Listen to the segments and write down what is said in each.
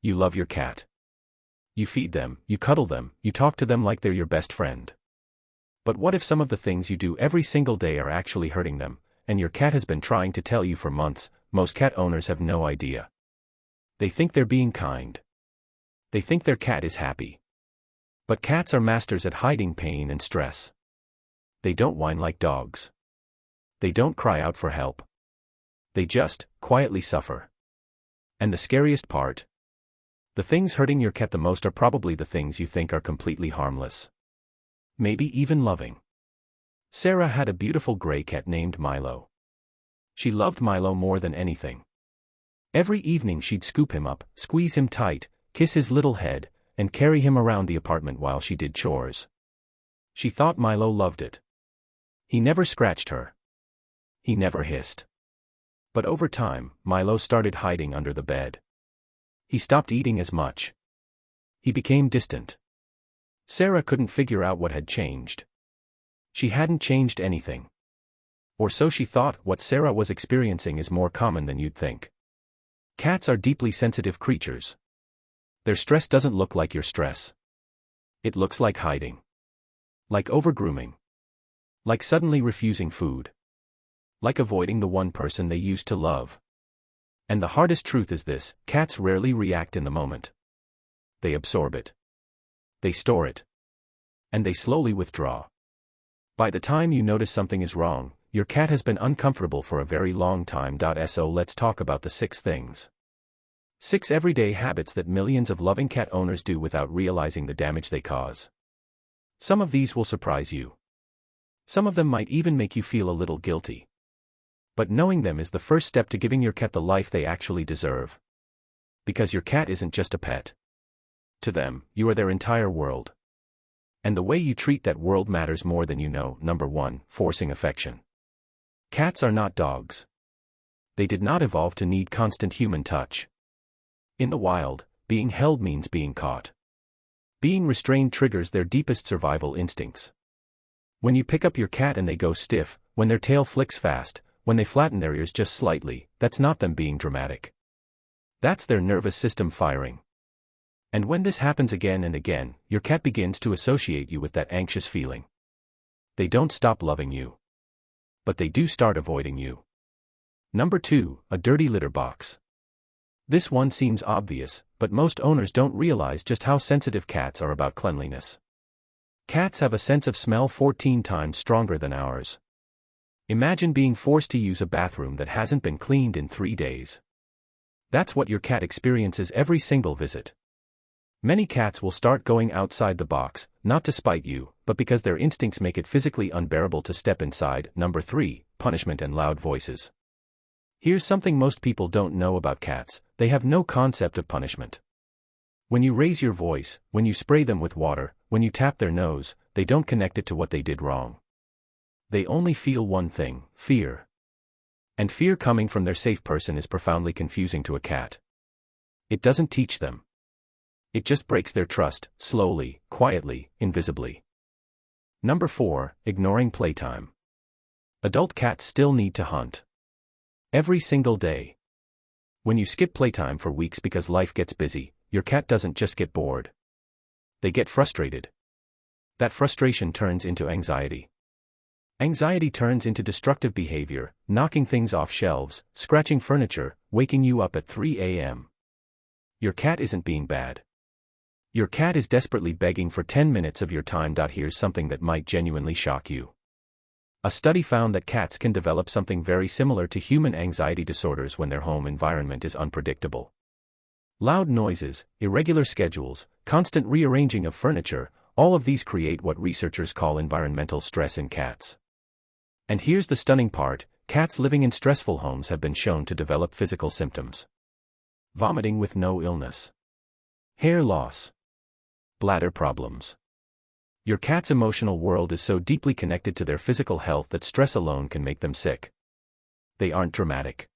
You love your cat. You feed them, you cuddle them, you talk to them like they're your best friend. But what if some of the things you do every single day are actually hurting them, and your cat has been trying to tell you for months? Most cat owners have no idea. They think they're being kind. They think their cat is happy. But cats are masters at hiding pain and stress. They don't whine like dogs. They don't cry out for help. They just quietly suffer. And the scariest part? The things hurting your cat the most are probably the things you think are completely harmless. Maybe even loving. Sarah had a beautiful gray cat named Milo. She loved Milo more than anything. Every evening she'd scoop him up, squeeze him tight, kiss his little head, and carry him around the apartment while she did chores. She thought Milo loved it. He never scratched her. He never hissed. But over time, Milo started hiding under the bed. He stopped eating as much. He became distant. Sarah couldn't figure out what had changed. She hadn't changed anything. Or so she thought. What Sarah was experiencing is more common than you'd think. Cats are deeply sensitive creatures. Their stress doesn't look like your stress. It looks like hiding. Like overgrooming. Like suddenly refusing food. Like avoiding the one person they used to love. And the hardest truth is this: cats rarely react in the moment. They absorb it. They store it. And they slowly withdraw. By the time you notice something is wrong, your cat has been uncomfortable for a very long time. So let's talk about the 6 things. 6 everyday habits that millions of loving cat owners do without realizing the damage they cause. Some of these will surprise you. Some of them might even make you feel a little guilty. But knowing them is the first step to giving your cat the life they actually deserve. Because your cat isn't just a pet. To them, you are their entire world. And the way you treat that world matters more than you know. Number 1, forcing affection. Cats are not dogs. They did not evolve to need constant human touch. In the wild, being held means being caught. Being restrained triggers their deepest survival instincts. When you pick up your cat and they go stiff, when their tail flicks fast, when they flatten their ears just slightly, that's not them being dramatic. That's their nervous system firing. And when this happens again and again, your cat begins to associate you with that anxious feeling. They don't stop loving you. But they do start avoiding you. Number 2, a dirty litter box. This one seems obvious, but most owners don't realize just how sensitive cats are about cleanliness. Cats have a sense of smell 14 times stronger than ours. Imagine being forced to use a bathroom that hasn't been cleaned in 3 days. That's what your cat experiences every single visit. Many cats will start going outside the box, not to spite you, but because their instincts make it physically unbearable to step inside. Number 3, punishment and loud voices. Here's something most people don't know about cats: they have no concept of punishment. When you raise your voice, when you spray them with water, when you tap their nose, they don't connect it to what they did wrong. They only feel one thing: fear. And fear coming from their safe person is profoundly confusing to a cat. It doesn't teach them. It just breaks their trust, slowly, quietly, invisibly. Number 4, ignoring playtime. Adult cats still need to hunt. Every single day. When you skip playtime for weeks because life gets busy, your cat doesn't just get bored. They get frustrated. That frustration turns into anxiety. Anxiety turns into destructive behavior, knocking things off shelves, scratching furniture, waking you up at 3 a.m. Your cat isn't being bad. Your cat is desperately begging for 10 minutes of your time. Here's something that might genuinely shock you. A study found that cats can develop something very similar to human anxiety disorders when their home environment is unpredictable. Loud noises, irregular schedules, constant rearranging of furniture, all of these create what researchers call environmental stress in cats. And here's the stunning part: cats living in stressful homes have been shown to develop physical symptoms. Vomiting with no illness. Hair loss. Bladder problems. Your cat's emotional world is so deeply connected to their physical health that stress alone can make them sick. They aren't dramatic.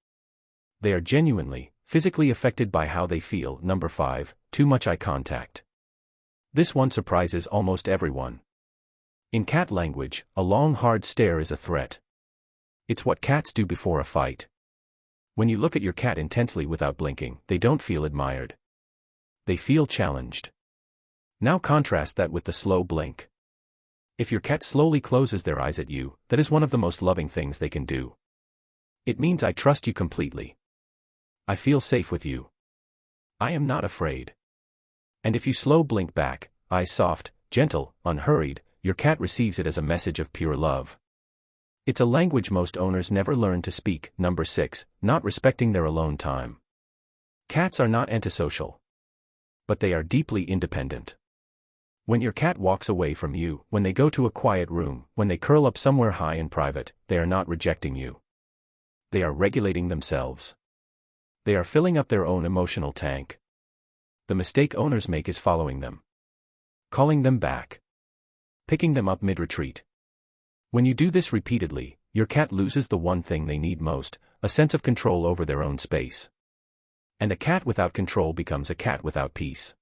They are genuinely, physically affected by how they feel. Number 5, too much eye contact. This one surprises almost everyone. In cat language, a long hard stare is a threat. It's what cats do before a fight. When you look at your cat intensely without blinking, they don't feel admired. They feel challenged. Now contrast that with the slow blink. If your cat slowly closes their eyes at you, that is one of the most loving things they can do. It means I trust you completely. I feel safe with you. I am not afraid. And if you slow blink back, eyes soft, gentle, unhurried, your cat receives it as a message of pure love. It's a language most owners never learn to speak. Number 6, not respecting their alone time. Cats are not antisocial. But they are deeply independent. When your cat walks away from you, when they go to a quiet room, when they curl up somewhere high and private, they are not rejecting you. They are regulating themselves. They are filling up their own emotional tank. The mistake owners make is following them. Calling them back. Picking them up mid-retreat. When you do this repeatedly, your cat loses the one thing they need most, a sense of control over their own space. And a cat without control becomes a cat without peace.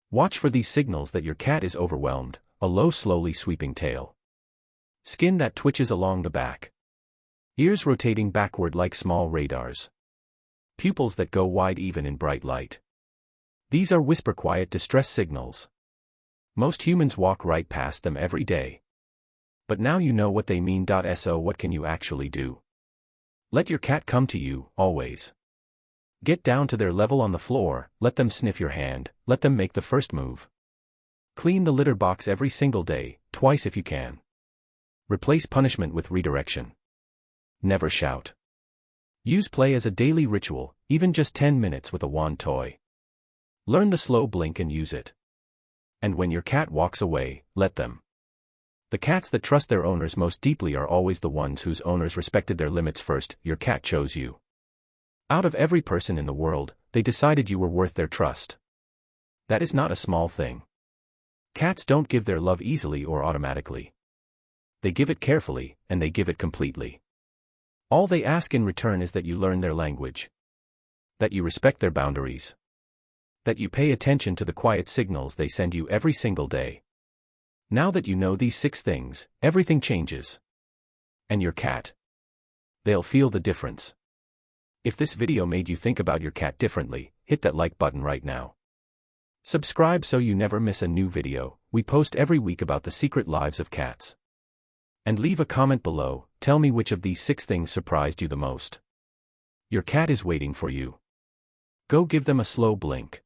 Watch for these signals that your cat is overwhelmed: a low, slowly sweeping tail. Skin that twitches along the back. Ears rotating backward like small radars. Pupils that go wide even in bright light. These are whisper quiet distress signals. Most humans walk right past them every day. But now you know what they mean. So what can you actually do? Let your cat come to you, always. Get down to their level on the floor, let them sniff your hand, let them make the first move. Clean the litter box every single day, twice if you can. Replace punishment with redirection. Never shout. Use play as a daily ritual, even just 10 minutes with a wand toy. Learn the slow blink and use it. And when your cat walks away, let them. The cats that trust their owners most deeply are always the ones whose owners respected their limits first. Your cat chose you. Out of every person in the world, they decided you were worth their trust. That is not a small thing. Cats don't give their love easily or automatically. They give it carefully, and they give it completely. All they ask in return is that you learn their language. That you respect their boundaries. That you pay attention to the quiet signals they send you every single day. Now that you know these 6 things, everything changes. And your cat. They'll feel the difference. If this video made you think about your cat differently, hit that like button right now. Subscribe so you never miss a new video. We post every week about the secret lives of cats. And leave a comment below, tell me which of these 6 things surprised you the most. Your cat is waiting for you. Go give them a slow blink.